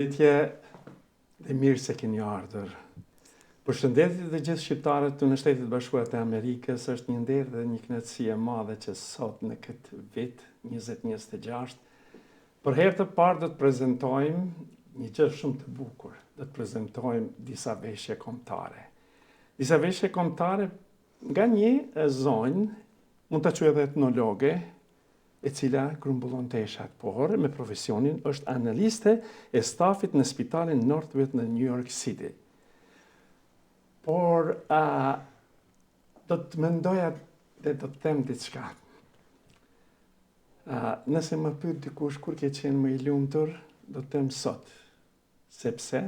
Përshëndetje dhe mirë se keni ardhur. Përshëndetje dhe gjithë shqiptarët të në Shtetet Bashkuara të Amerikës, është një nderë dhe një kënaqësi e madhe që sot në këtë vit 2026 për herë të parë do të prezantojmë një gjë shumë të bukur. Do të prezantojmë disa veshje kombëtare. Disa veshje kombëtare nga një zonjë, mund ta quaj edhe etnologe, e cila grumbullon teshat, por me profesionin është analiste e stafit në spitalin Northwest në New York City. Por do të mendoja dhe do të them diçka. Nëse më pyet dikush kur ke qenë më i lumtur, do të them sot, sepse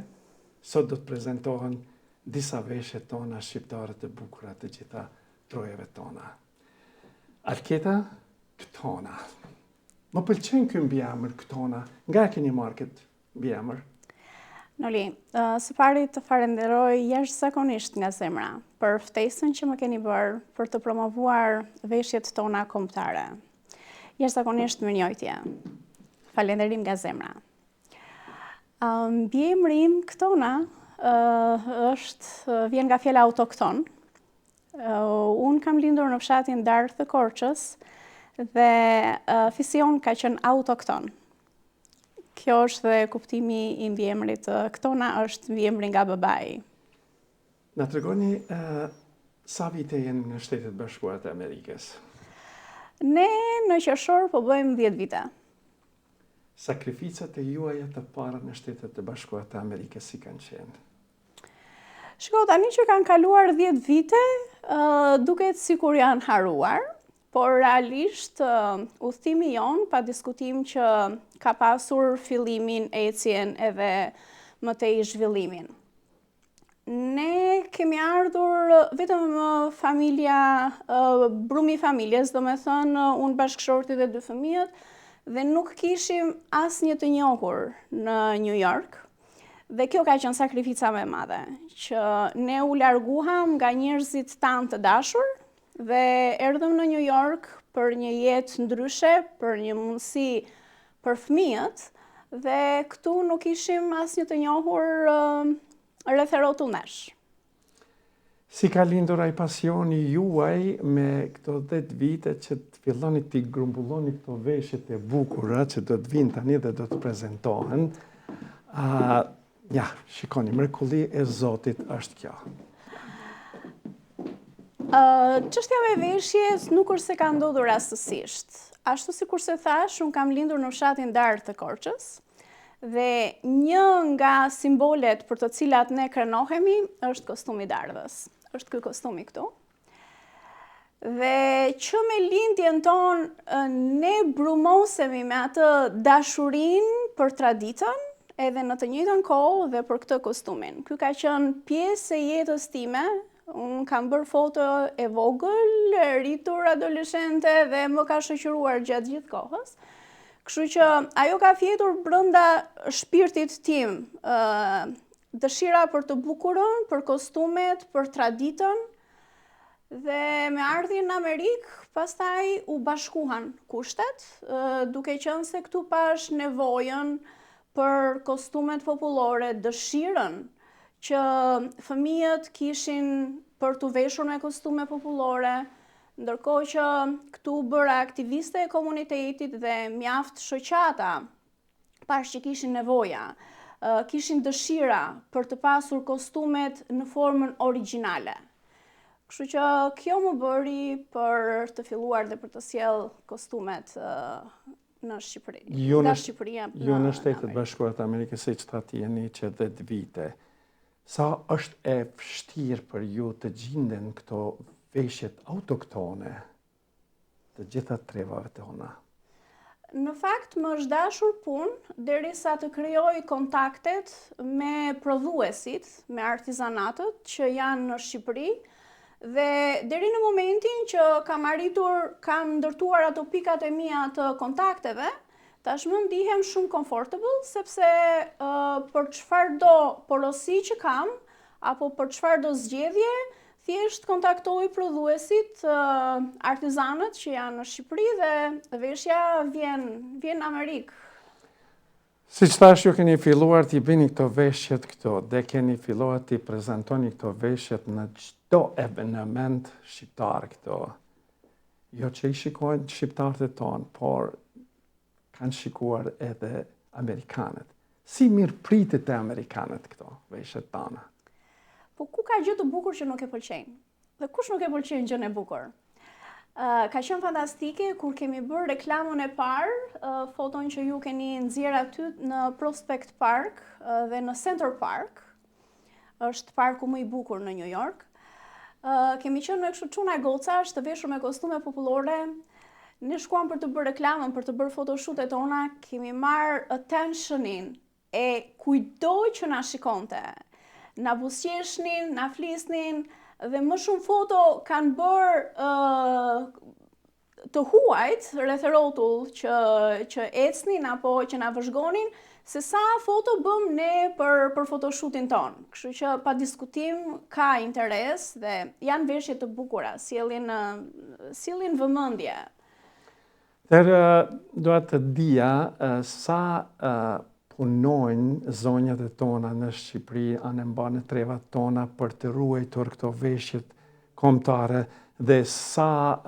sot do të prezantohen disa veshje tona shqiptare të bukura të gjitha trojeve tona. Alketa, këtona. Më pëlqen ky mbiemër këtona. Nga keni marrë këtë mbiemër? Noli, së pari të falenderoj jashtëzakonisht nga zemra për ftesën që më keni bërë për të promovuar veshjet tona kombëtare. Jashtëzakonisht mirënjohje. Falenderim nga zemra. Mbiemri im këtona vjen nga fjala autokton. Unë kam lindur në fshatin Darkë të Korçës dhe fision ka qenë autokton. Kjo është dhe kuptimi i mbiemrit këtona, është mbiemri nga babai. Na tregoni sa vite jeni në Shtetet Bashkuara të Amerikës? Ne në qershor po bëjmë 10 vite. Sakrificat e juaja të para në Shtetet e Bashkuara të Amerikës si kanë qenë? Shiko, tani që kanë kaluar 10 vite, duket sikur janë haruar, por realisht udhëtimi jon pa diskutim që ka pasur fillimin, ecjen edhe mëtej zhvillimin. Ne kemi ardhur vetëm familja, brumi familjes, do me thënë unë bashkëshorti dhe 2 fëmijët, dhe nuk kishim asnjë të njohur në New York. Dhe kjo ka qenë sakrifica më e madhe, që ne u larguam nga njerëzit tanë të dashur dhe erdhëm në New York për një jetë ndryshe, për një mundësi për fëmijët, dhe këtu nuk ishim asnjë të njohur rreth e rrotullesh. Si ka lindur ai pasioni juaj me këto 10 vite që të filloni të grumbulloni këto veshjet e bukura që do të vinë tani dhe do të prezantohen? Ja, shikoni, mrekulli e Zotit është kjo. Çështja me veshjes nuk është se ka ndodhur rastësisht. Ashtu si kurse thash, unë kam lindur në fshatin Darkë të Korçës dhe një nga simbolet për të cilat ne krenohemi është kostumi dardhës. Është ky kostumi këtu. Dhe që me lindjen tonë ne brumosemi me atë dashurinë për traditën, edhe në të njëjtën kohë dhe për këtë kostumin. Ky ka qenë pjesë e jetës time. Unë kam bërë foto e vogël, rritur adoleshente dhe më ka shoqëruar gjatë gjithë kohës. Kështu që ajo ka fjetur brenda shpirtit tim, dëshira për të bukurën, për kostumet, për traditën, dhe me ardhjen në Amerikë, pastaj u bashkuan kushtet, duke qenë se këtu pash nevojën për kostumet popullore, dëshirën që fëmijët kishin për të veshur me kostume popullore, ndërkohë që këtu bëra aktiviste e komunitetit dhe mjaft shoqata pash që kishin nevoja, kishin dëshira për të pasur kostumet në formën origjinale. Kështu që kjo më bëri për të filluar dhe për të sjell kostumet në Shqipëri. Nga Shqipëria ju në Shtetet Bashkuara të Amerikës që thatë jeni që 10 vite. Sa është e vështirë për ju të gjenden këto veshjet autoktone të gjitha trevave tona? Në fakt më është dashur punë derisa të krijoj kontaktet me prodhuesit, me artizanatët që janë në Shqipëri. Dhe deri në momentin që kam ndërtuar ato pikat e mia të kontakteve, tashmë ndihem shumë comfortable, sepse për çfarëdo porosi që kam, apo për çfarëdo zgjedhje, thjesht kontaktoj prodhuesit, artizanët që janë në Shqipëri dhe veshja vjen në Amerikë. Si që thash, ju keni filluar t'i bini këto veshjet këto, dhe keni filluar t'i prezentoni këto veshjet në çdo evenement shqiptar këto. Jo që i shikojnë shqiptarët e tonë, por kanë shikuar edhe amerikanët. Si mirë pritet e amerikanët këto veshjet tona? Po ku ka gjë të bukur që nuk e pëlqejnë? Dhe kush nuk e pëlqejnë gjën e bukur? Ka qenë fantastike kur kemi bërë reklamën e parë, foton që ju keni nxjerr aty në Prospect Park dhe në Center Park, është parku më i bukur në New York. Kemi qenë me kështu çuna gocash të veshur me kostume popullore. Ne shkuam për të bërë reklamën, për të bërë photoshoot-et tona, kemi marrë attentionin e kujdo që na shikonte. Na buzëqeshnin, na flisnin, dhe më shumë foto kanë bërë të huajt rreth rrotull që ecnin apo që na vëzhgonin, se sa foto bëm ne për fotoshootin ton. Kështu që pa diskutim ka interes dhe janë veshje të bukura, sjellin vëmendje. Doa të dija sa punojnë zonjat e tona në Shqipëri, anë mba në trevat tona për të ruajtur këto veshjet kombëtare dhe sa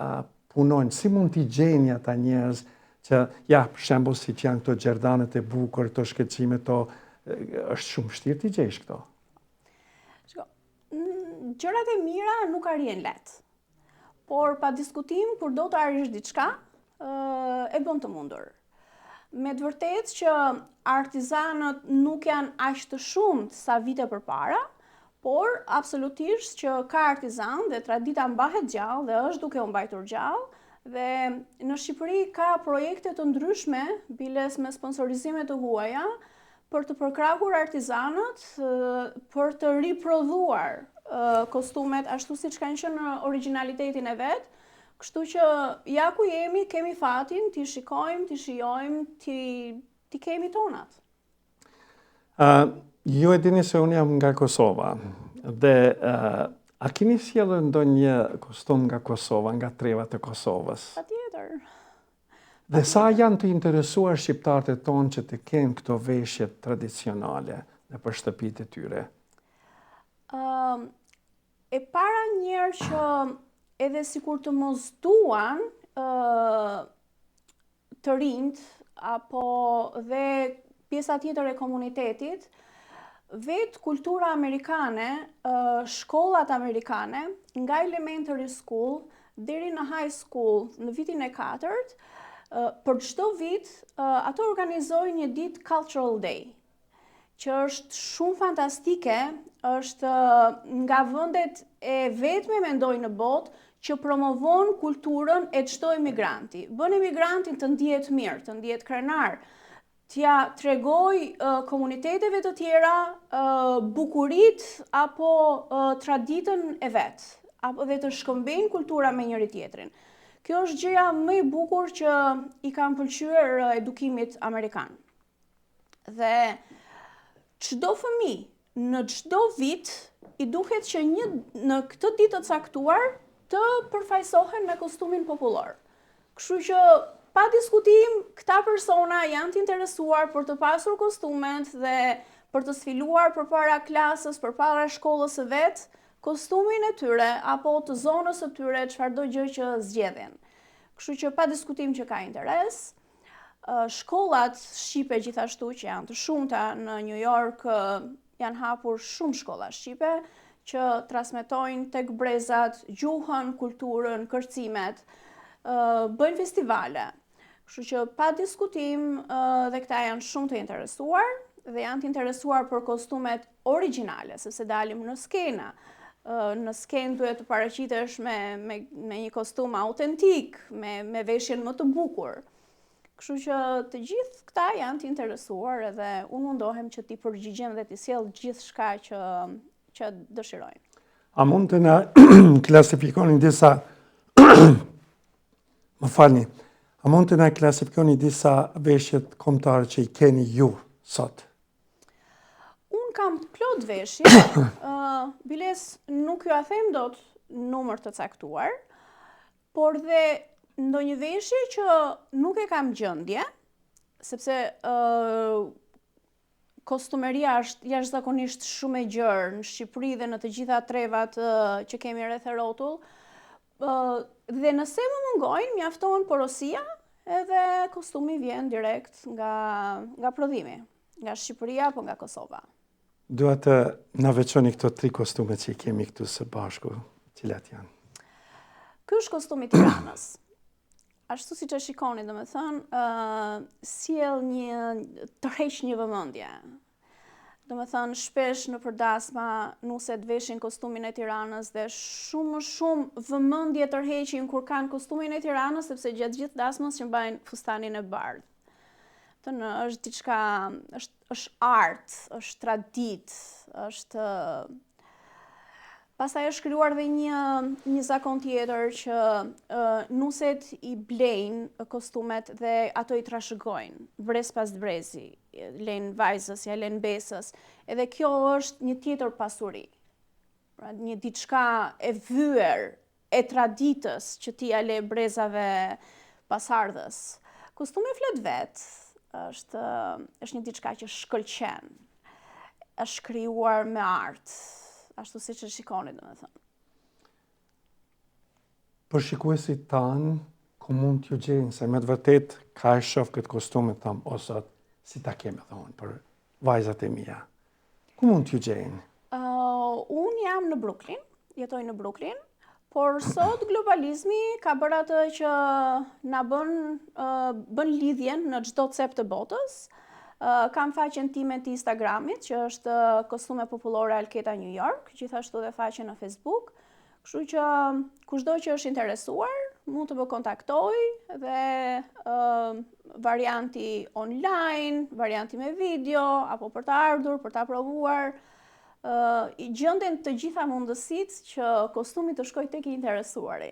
punojnë, si mund t'i gjejnë ata njerëz që, për shembull, si që janë këto gjerdanet e bukur, këto shkëlqime to, është shumë vështirë t'i gjejsh këto. Gjërat e mira nuk arrin lehtë, por pa diskutim, kur do të arrish diçka, e bën të mundur. Me të vërtetë që artizanët nuk janë aq të shumtë sa vite përpara, por absolutisht që ka artizan dhe tradita mbahet gjallë dhe është duke u mbajtur gjallë, dhe në Shqipëri ka projekte të ndryshme, biles me sponsorizime të huaja, për të përkrahur artizanët, për të riprodhuar kostumet ashtu siç kanë qenë në origjinalitetin e vet. Kështu që ja ku jemi, kemi fatin, t'i shikojmë, t'i shijojmë, t'i kemi tonat. Ju e dini se unë jam nga Kosova dhe a keni sjellur ndonjë kostum nga Kosova, nga trevat e Kosovës? Patjetër. Dhe sa janë të interesuar shqiptarët e tonë që të kenë këto veshje tradicionale në për shtëpitë e tyre? E para njerë që edhe sikur të mos duan të rinjt apo dhe pjesa tjetër e komunitetit, vetë kultura amerikane, shkollat amerikane, nga elementary school deri në high school në vitin e 4, për çdo vit ato organizojnë një ditë Cultural Day, që është shumë fantastike, është nga vendet e vetme mendoj në botë që promovon kulturën e çdo emigranti. Bën emigrantin të ndihet mirë, të ndihet krenar, t'ja tregoj komuniteteve të tjera bukuritë apo traditën e vet, apo dhe të shkëmbejnë kultura me njëri tjetrin. Kjo është gjëja më e bukur që i kanë pëlqyer edukimit amerikan. Dhe çdo fëmijë në çdo vit i duhet që në këtë ditë të caktuar të përfaqësohen me kostumin popullor. Kështu që pa diskutim, këta persona janë të interesuar për të pasur kostumet dhe për të sfiluar përpara klasës, përpara shkollës së vet, kostumin e tyre apo të zonës së tyre, çfarëdo gjë që zgjedhin. Kështu që pa diskutim që ka interes. Shkollat shqipe gjithashtu që janë të shumta në New York, janë hapur shumë shkolla shqipe që transmetojnë tek brezat gjuhën, kulturën, kërcimet, bëjnë festivale. Kështu që pa diskutim dhe këta janë shumë të interesuar dhe janë të interesuar për kostumet origjinale, sepse dalim në skena. Në skenë duhet të paraqitesh me një kostum autentik, me veshjen më të bukur. Kështu që të gjithë këta janë të interesuar dhe unë mundohem që t'i përgjigjem dhe t'i sjell gjithçka që dëshirojnë. A mund të na klasifikoni disa më falni, a mund të na klasifikoni disa veshjet kombëtare që i keni ju sot? Unë kam plot veshje, biles nuk ju a them dot numër të caktuar, por dhe ndonjë veshje që nuk e kam gjendje, sepse kostumeria është jashtëzakonisht shumë e gjerë në Shqipëri dhe në të gjitha trevat që kemi rreth e rrotull. Dhe nëse më mungojnë, mjafton porosia, edhe kostumi vjen direkt nga prodhimi, nga Shqipëria apo nga Kosova. Dua të na veçoni këto 3 kostume që i kemi këtu së bashku, cilat janë? Ky është kostumi i Tiranës. Ashtu siç e shikoni, domethënë, sjell tërheq një vëmendje. Domethënë, shpesh në përdasma nuset veshin kostumin e Tiranës dhe shumë vëmendje tërheqin kur kanë kostumin e Tiranës, sepse gjatë gjithë dasmës që mbajnë fustanin e bardhë. Është diçka, është art, është traditë, është pastaj është krijuar dhe një zakon tjetër që nuset i blejnë kostumet dhe ato i trashëgojnë, brez pas brezi, lejnë vajzës, ja lejnë besës. Edhe kjo është një tjetër pasuri. Pra, një diçka e vyer, e traditës që ti ja le brezave pasardhës. Kostumi flet vetë, është një diçka që shkëlqen, është krijuar me art. Ashtu si që shikoni, domethënë. Për shikuesit tanë, ku mund t'ju gjejnë, se me të vërtet ka e shoh këtë kostume thamë, ose si ta keme thonë, për vajzat e mia. Ku mund t'ju gjejnë? Unë jam në Brooklyn, jetoj në Brooklyn, por sot globalizmi ka bërë atë që na bën lidhjen në çdo cep të botës. Kam faqen time të Instagramit, që është kostume popullore Alketa New York, gjithashtu dhe faqen në Facebook, kështu që kushdo që është interesuar, mund të më kontaktoj dhe varianti online, varianti me video, apo për të ardhur, për të provuar, i gjenden të gjitha mundësit që kostumi të shkoj tek i interesuari.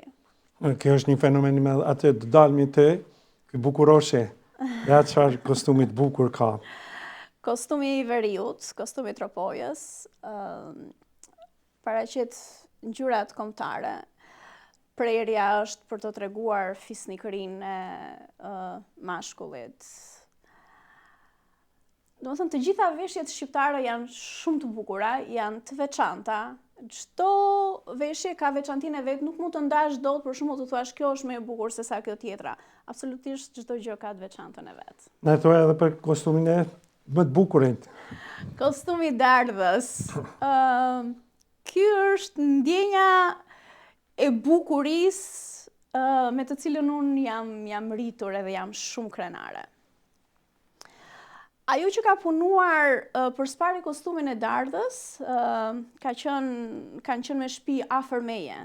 Kjo është një fenomen me atë të dalmi të bukuroshe. Ja çfarë kostumi të bukur ka? Kostumi i veriut, kostumi i tropojës, paraqet ngjyrat kombëtare. Prerja është për të treguar fisnikërinë e mashkullit. Domethënë, të gjitha veshjet shqiptare janë shumë të bukura, janë të veçanta. Çdo veshje ka veçantinë e vet, nuk mund të ndash dot për shembull të thuash kjo është më e bukur se sa kjo tjetra. Absolutisht çdo gjë ka të veçantën e vet. Na thuaj edhe për kostumin e më të bukurit. Kostumi i dardhës. Ky është ndjenja e bukurisë me të cilën unë jam rritur edhe jam shumë krenare. Ajo që ka punuar për spari kostumin e dardhës, kanë qenë me shtëpi afër meje.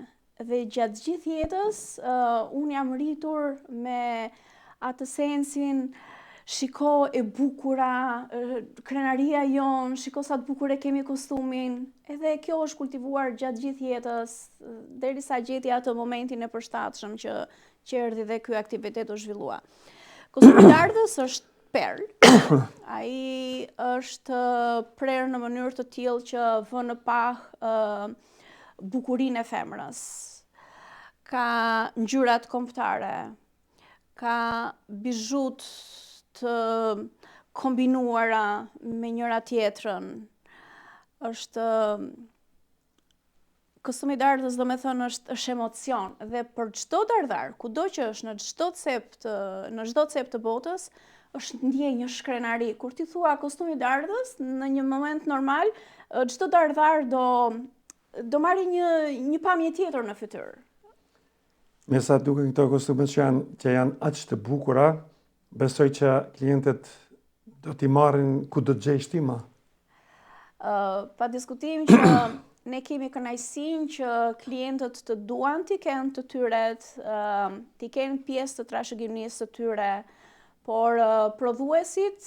Dhe gjatë gjithë jetës, unë jam rritur me atë sensin, shiko e bukura, krenaria jonë, shiko sa të bukur e kemi kostumin. Edhe kjo është kultivuar gjatë gjithë jetës, derisa gjeti atë momentin e përshtatshëm që erdhi dhe ky aktivitet u zhvillua. Kostumi i dardhës është perl. Ai është prerë në mënyrë të tillë që vën në pah bukurinë e femrës. Ka ngjyrat kombëtare, ka bizhut të kombinuara me njëra tjetrën. Kostumi i dardhës, domethënë, është emocion dhe për çdo dardhar, kudo që është në çdo cep të botës, është ndjenjë, është krenari. Kur ti thua kostumi i dardhës, në një moment normal, çdo dardhar do marrë një pamje tjetër në fytyrë. Me sa duken këto kostume që janë aq të bukura, besoj që klientët do t'i marrin ku do të gjejsh ti më. Pa diskutim që ne kemi kënaqësinë që klientët të duan t'i kenë të tyret, t'i kenë pjesë të trashëgimisë të tyre, por prodhuesit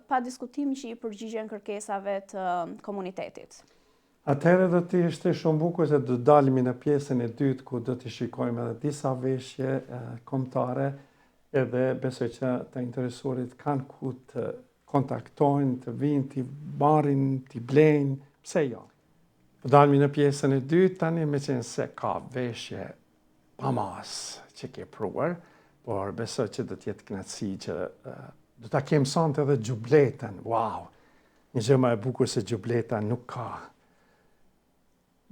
pa diskutim që i përgjigjen kërkesave të komunitetit. Atëherë do t'i ishte shumë bukur se do dalemi në pjesën e dytë ku do t'i shikojmë edhe disa veshje kombëtare, edhe besoj që të interesuarit kanë ku të kontaktojnë, të vinë, t'i marrin, t'i blejnë, pse jo. Do dalemi në pjesën e dytë tani, me qenë se ka veshje pa mas që ke pruar, por besoj që do t'jetë kënaqësi që do ta kem sonte edhe xhubletën, wow! një gjë më e bukur se gjubleta nuk ka.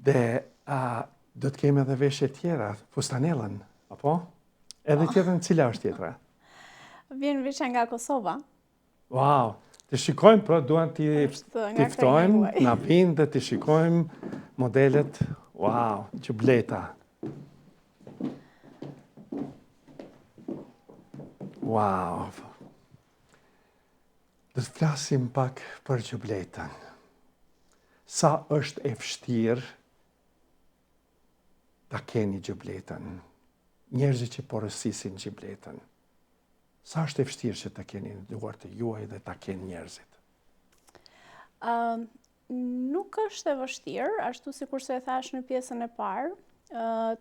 Dhe do të kemi edhe veshje tjera, fustanellën, apo? Edhe tjetër cila është tjetra? Vjen veshja nga Kosova. Wow, të shikojmë, pra duan t'i ftojmë, na vinë dhe t'i shikojmë modelet. Wow, gjubleta. Wow. Do të flasim pak për gjubletën. Sa është e vështirë ta keni gjubletën? Njerëzit që porosisin gjubletën. Sa është e vështirë që ta keni në duart të juaj dhe ta keni njerëzit? Nuk është e vështirë, ashtu sikur se e thash në pjesën e parë.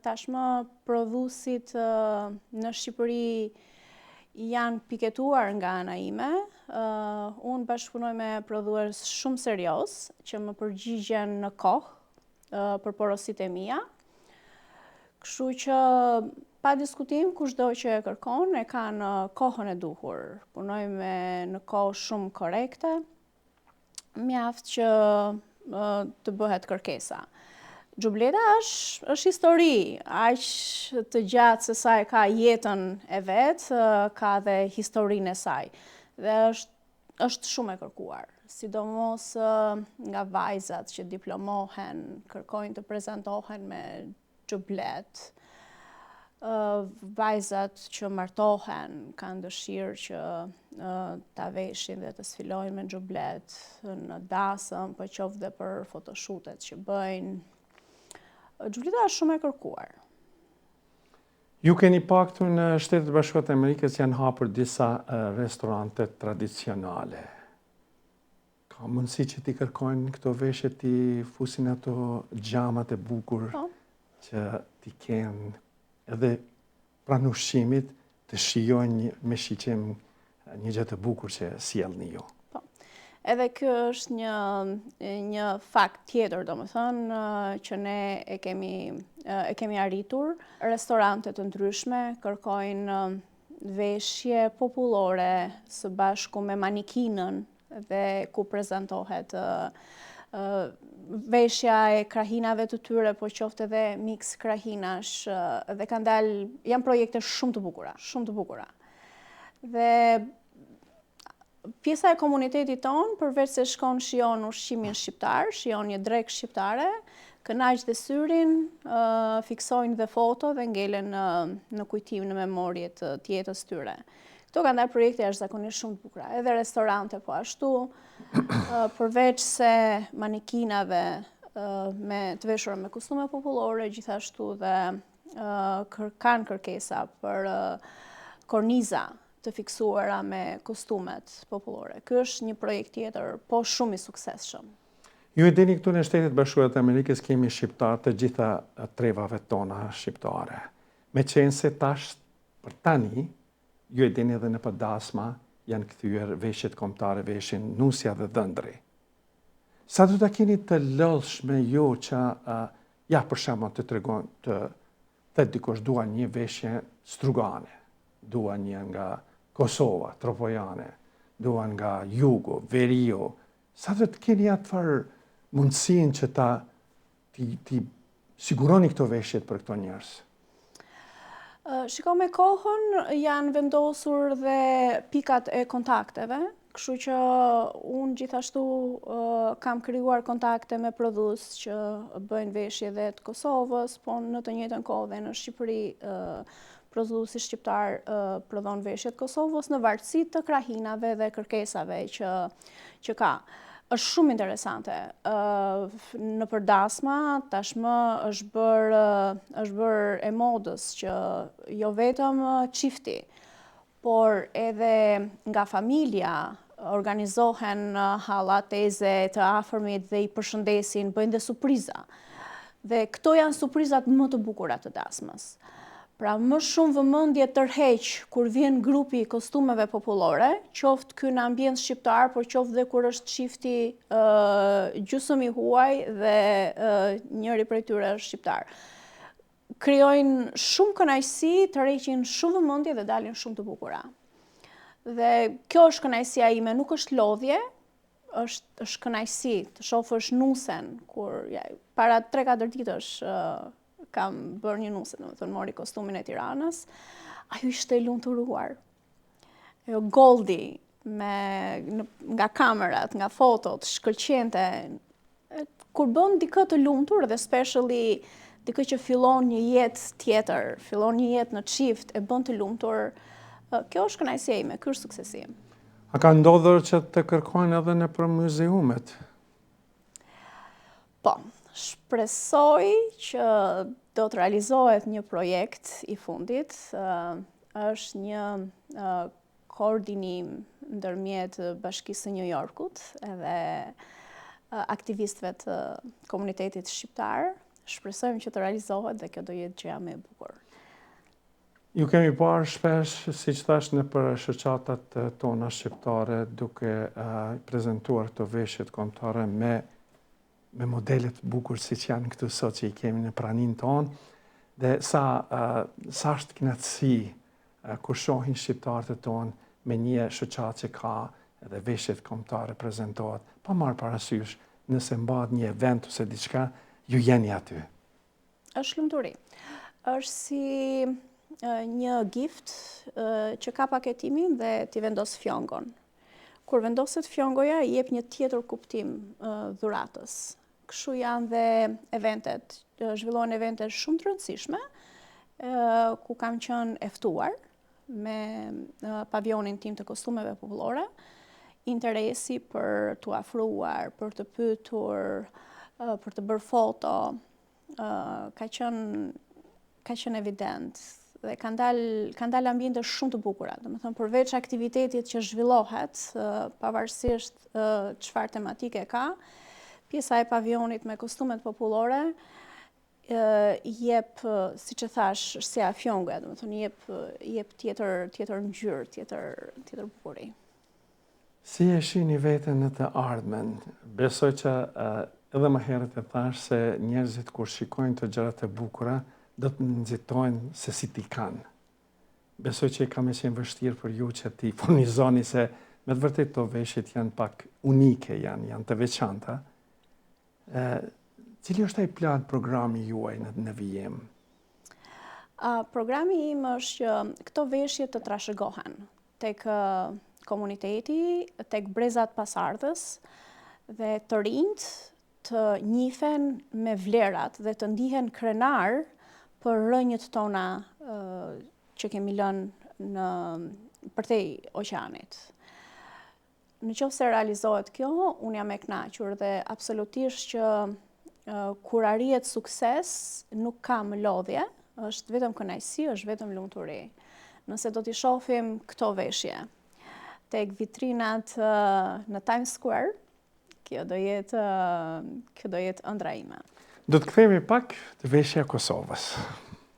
Tashmë prodhuesit në Shqipëri janë piketuar nga ana ime. Unë bashkëpunoj me prodhues shumë serioz që më përgjigjen në kohë për porositë e mia. Kështu që pa diskutim kushdo që e kërkon e ka në kohën e duhur. Punojmë në kohë shumë korekte. Mjaft që të bëhet kërkesa. Gjubleta është histori, aq të gjatë se sa e ka jetën e vet, ka dhe historinë e saj. Dhe është shumë e kërkuar, sidomos nga vajzat që diplomohen, kërkojnë të prezantohen me gjublet. Vajzat që martohen kanë dëshirë që ta veshin dhe të sfilojnë me gjublet në dasëm, po qoftë dhe për fotoshootet që bëjnë. Gjubleta është shumë e kërkuar. Ju keni paktu në Shtetet Bashkuara të Amerikës janë hapur disa restorante tradicionale. Ka mundësi që ti kërkojnë këto veshje ti fusin ato gjamat e bukur që ti kenë edhe pranë ushqimit të shijojnë me shiqim një gjë të bukur që sjellni ju. Edhe kjo është një fakt tjetër, domethënë, që ne e kemi arritur. Restorante të ndryshme kërkojnë veshje popullore së bashku me manikinën dhe ku prezantohet veshja e krahinave të tyre, po qoftë edhe mix krahinash dhe janë projekte shumë të bukura. Dhe pjesa e komunitetit tonë, përveç se shkon shijon ushqimin shqiptar, shijon një drekë shqiptare, kënaq dhe syrin, fiksojnë dhe foto dhe ngelen në kujtim në memorie të jetës tyre. Këto kanë dalë projekte jashtëzakonisht shumë të bukura, edhe restorante po ashtu, përveç se manikinave të veshura me kostume popullore, gjithashtu dhe kanë kërkesa për korniza të fiksuara me kostumet popullore. Ky është një projekt tjetër, po shumë i suksesshëm. Ju e dini këtu në Shtetet Bashkuara të Amerikës kemi shqiptar të gjitha trevave tona shqiptare. Me qenë se tash për tani, ju e dini edhe në përdasma janë kthyer veshjet kombëtare, veshin nusja dhe dhëndri. Sa do ta keni të lodhshme ju që për shembull të tregon të dikush dua një veshje strugane, dua një nga Kosova, Tropojane, duan nga Jugo, Veriu. Sa do të keni atëfar mundësinë që ti siguroni këto veshjet për këto njerëz? Shiko, me kohën janë vendosur dhe pikat e kontakteve, kështu që unë gjithashtu kam krijuar kontakte me prodhues që bëjnë veshje dhe të Kosovës, po në të njëjtën kohë dhe në Shqipëri prodhuesi shqiptar prodhon veshjet Kosovës në varësi të krahinave dhe kërkesave që ka. Është shumë interesante. Në përdasma tashmë është bërë e modës që jo vetëm çifti, por edhe nga familja organizohen halla teze të afërmit dhe i përshëndesin, bëjnë dhe surpriza. Dhe këto janë surprizat më të bukura të dasmës. Pra më shumë vëmendje tërheq kur vjen grupi i kostumeve popullore, qoftë ky në ambient shqiptar, por qoftë dhe kur është çifti gjysmë i huaj dhe njëri prej tyre është shqiptar. Krijojnë shumë kënaqësi, tërheqin shumë vëmendje dhe dalin shumë të bukura. Dhe kjo është kënaqësia ime, nuk është lodhje, është kënaqësi të shohësh nusen, kur para 3-4 ditësh kam bërë një nuse, domethënë mori kostumin e Tiranës, ajo ishte e lumturuar. Ajo Goldi, nga kamerat, nga fotot, shkëlqente. Kur bën dikë të lumtur dhe especially dikë që fillon një jetë tjetër, fillon një jetë në çift, e bën të lumtur, kjo është kënaqësia ime, ky është suksesi im. A ka ndodhur që të kërkojnë edhe në për muzeumet? Po, shpresoj që do të realizohet një projekt i fundit. Është një koordinim ndërmjet Bashkisë së New Yorkut edhe aktivistëve të komunitetit shqiptar. Shpresojmë që të realizohet dhe kjo do jetë gjëja më e bukur. Ju kemi parë shpesh, si që thash, në për shoqatat tona shqiptare duke prezentuar këto veshjet kombëtare me modelet bukur si që janë këtu sot që i kemi në pranin tonë, dhe sa është kënaqësi kur shohin shqiptarët e tonë me një shoqat që ka edhe veshjet kombëtare prezentohet, pa marrë parasysh nëse mbahet një event ose diçka, ju jeni aty. Është lumturi. Është si një gift që ka paketimin dhe ti vendos fjongon. Kur vendoset fjongoja, i jep një tjetër kuptim dhuratës. Kështu janë dhe eventet. Zhvillohen evente shumë të rëndësishme, ku kam qenë e ftuar me pavionin tim të kostumeve popullore, interesi për t'u afruar, për të pyetur, për të bërë foto, ka qenë evident dhe kanë dalë ambiente shumë të bukura. Domethënë përveç aktivitetit që zhvillohet, pavarësisht çfarë tematike ka, pjesa e pavionit me kostumet popullore jep, siç e thash, si afjonga, domethënë jep tjetër ngjyrë, tjetër bukuri. Si e shihni veten në të ardhmen? Besoj që edhe më herët e thash se njerëzit kur shikojnë të gjërat e bukura, do të nxitojnë se si t'i kanë. Besoj që ka me qenë vështirë për ju që t'i furnizoni se me të vërtet të veshjet janë pak unike, janë të veçanta. Cili është ai plan programi juaj në vijim? Programi im është që këto veshje të trashëgohen tek komuniteti, tek brezat pasardhës dhe të rinjt të njihen me vlerat dhe të ndihen krenar për rrënjët tona që kemi lënë përtej oqeanit. Në qoftë se realizohet kjo, unë jam e kënaqur dhe absolutisht që kur arrihet sukses, nuk ka më lodhje, është vetëm kënaqësi, është vetëm lumturi. Nëse do t'i shohim këto veshje tek vitrinat në Times Square, kjo do jetë ëndra ime. Do të kthehemi pak të veshja e Kosovës.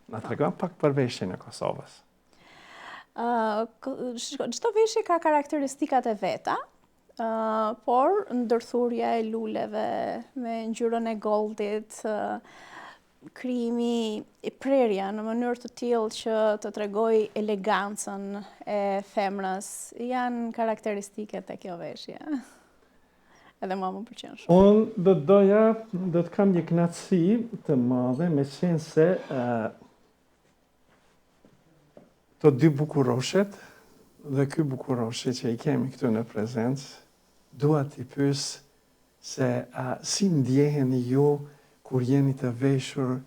Na tregon pak për veshjen e Kosovës. Çdo veshje ka karakteristikat e veta, por ndërthurja e luleve me ngjyrën e goldit, krijimi i prerja në mënyrë të tillë që të tregoj elegancën e femrës, janë karakteristiket e kjo veshje. Edhe mua më pëlqen shumë. Unë do të kam një kënaqësi të madhe me qenë se të dy bukuroshet dhe ky bukuroshe që i kemi këtu në prezencë, dua t'i pyes se si ndjeheni ju kur jeni të veshur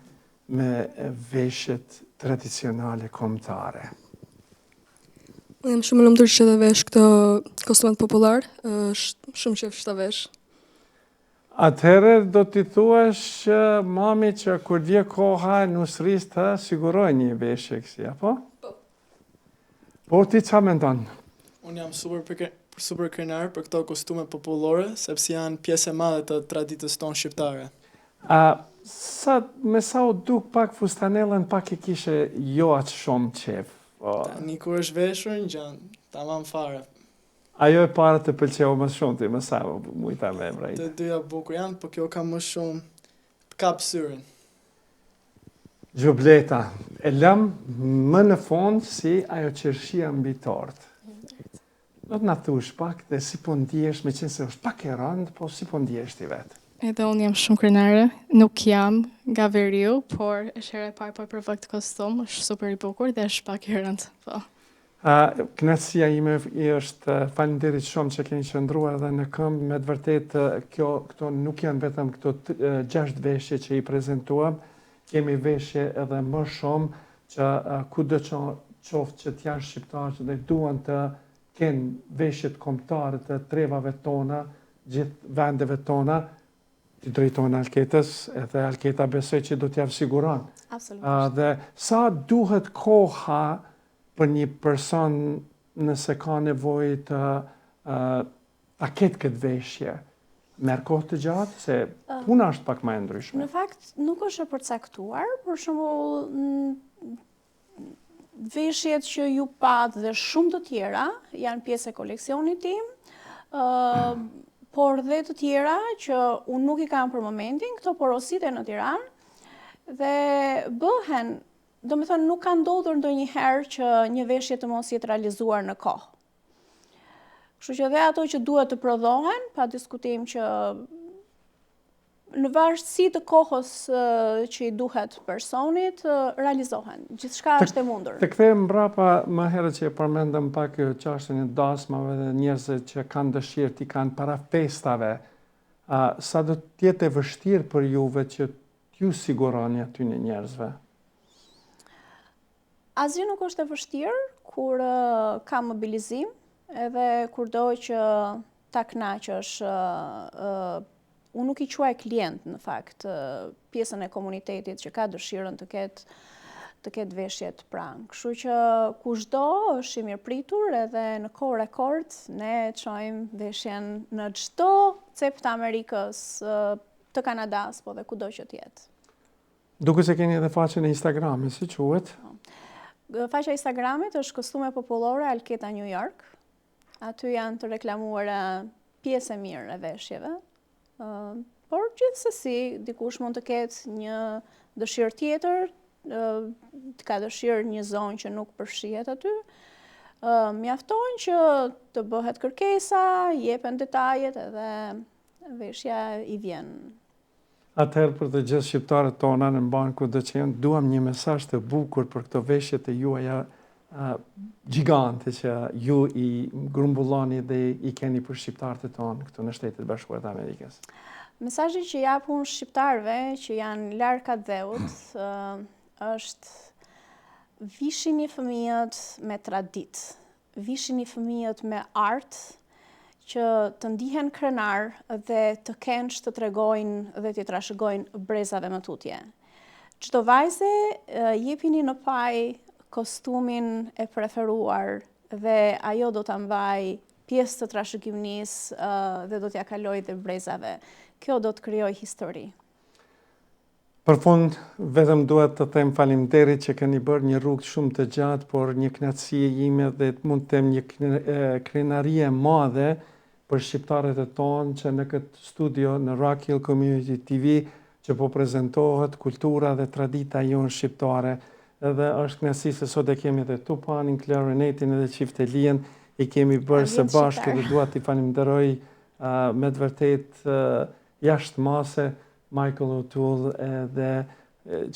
me veshjet tradicionale kombëtare? Unë jam shumë e lumtur që të vesh këto kostumet popular, është shumë qejf që ta vesh. Atëherë do t'i thuash mami që kur vje koha nusris të siguroj një veshje kësi, apo? Po. Po ti çfarë mendon? Unë jam super krenar për këto kostume popullore, sepse janë pjesë e madhe të traditës tonë shqiptare. Me sa u duk pak fustanellën pak e kishe jo atë shumë qef. Tani kur është veshur, ngjan tamam fare. Ajo e para të pëlqeu më shumë ti, më sa mujta me emra. Të dyja bukur janë, por kjo ka më shumë kap syrin. Gjubleta, e lëm më në fund si ajo qershia mbi tort. Do të na thush pak dhe si po ndjesh, me qenë se është pak e rëndë, po si po ndjesh ti vetë? Edhe unë jam shumë krenare, nuk jam nga veriu, por është hera e parë po e provoj këtë kostum, është super i bukur dhe është pak i rëndë, po. Kënaqësia ime është faleminderit shumë që keni qëndruar edhe në këmbë, me të vërtetë këto nuk janë vetëm këto 6 veshje që i prezantuam, kemi veshje edhe më shumë që kudo qoftë që t'janë shqiptarë që ne duan të kenë veshjet kombëtare të trevave tona, gjithë vendeve tona, të drejtojnë Alketës, edhe Alketa besoj që do t'ja siguron. Absolutisht. Dhe sa duhet koha për një person nëse ka nevojë të ta ketë këtë veshje? Merr kohë të gjatë, se puna është pak më e ndryshme. Në fakt, nuk është e përcaktuar, për shembull, veshjet që ju pat dhe shumë të tjera janë pjesë e koleksionit tim, por dhe të tjera që unë nuk i kam për momentin, këto porosite në Tiranë dhe bëhen, do me thënë nuk ka ndodhur ndonjëherë që një veshje të mos jetë realizuar në kohë. Kështu që dhe ato që duhet të prodhohen, pa diskutim që në varësi të kohës që i duhet personit, realizohen. Gjithçka është e mundur. Të kthejmë mbrapa më herët që e përmendëm pak çështjen e dasmave dhe njerëzve që kanë dëshirë t'i kanë para festave. Sa do të jetë e vështirë për juve që t'ju siguroni aty në njerëzve? Asgjë nuk është e vështirë kur ka mobilizim, edhe kurdo që ta kënaqësh unë nuk i quaj klient në fakt, pjesën e komunitetit që ka dëshirën të ketë veshjet pranë. Kështu që kushdo është i mirëpritur edhe në kohë rekord ne çojmë veshjen në çdo cep të Amerikës, të Kanadas, po dhe kudo që të jetë. Duke se keni edhe faqen e Instagramit, si quhet? Faqja e Instagramit është Kostume Popullore Alketa New York. Aty janë të reklamuara pjesë e mirë e veshjeve. Por gjithsesi, dikush mund të ketë një dëshirë tjetër, të ka dëshirë një zonë që nuk përfshihet aty, mjafton që të bëhet kërkesa, jepen detajet edhe veshja i vjen. Atëherë për të gjithë shqiptarët tona në mban kudo që janë, duam një mesazh të bukur për këto veshje të juaja gjigante që ju i grumbulloni dhe i keni për shqiptarët e tonë këtu në Shtetet Bashkuara të Amerikës. Mesazhi që jap unë shqiptarëve që janë larg ka dheut është vishini fëmijët me traditë, vishini fëmijët me art që të ndihen krenar dhe të kenë që të tregojnë dhe të trashëgojnë brezave më tutje. Çdo vajze jepini në paj kostumin e preferuar dhe ajo do ta mbaj pjesë të trashëgiminisë dhe do t'ja kaloj dhe brezave. Kjo do të krijoj histori. Për fund, vetëm duhet të them faleminderit që keni bërë një rrugë shumë të gjatë, por një kënaqësi ime dhe mund të them një krenarie e madhe për shqiptarët e tonë që në këtë studio në Rock Hill Community TV që po prezantohet kultura dhe tradita jonë shqiptare. Edhe është kënaqësi se sot e kemi edhe Tupanin, Klarinetin edhe Çiftelien, i kemi bërë së bashku dhe dua t'i falenderoj me të vërtet jashtë mase Michael O'Toole edhe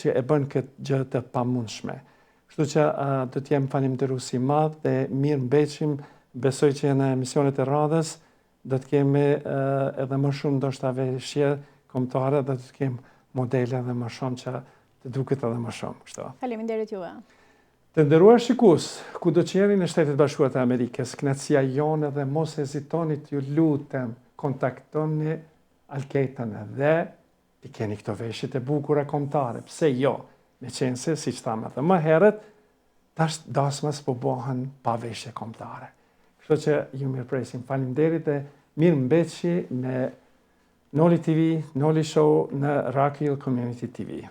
që e bën këtë gjë të pamundshme. Kështu që do t'jem falenderues i madh dhe mirë mbeqim, besoj që në emisionet e radhës do të kemi edhe më shumë ndoshta veshje kombëtare dhe do të kemi modele edhe më shumë që të duket edhe më shumë kështu. Faleminderit juve. Të nderuar shikues, kudo që jeni në Shtetet Bashkuara të Amerikës, kënaqësia jonë dhe mos hezitoni t'ju lutem, kontaktoni Alketën dhe t'i keni këto veshje të bukura kombëtare. Pse jo? Meqense, siç thamë edhe më herët, tash dasmas po bëhen pa veshje kombëtare. Kështu që ju mirëpresim. Faleminderit dhe mirë mbeqi me Noli TV, Noli Show në Rock Hill Community TV.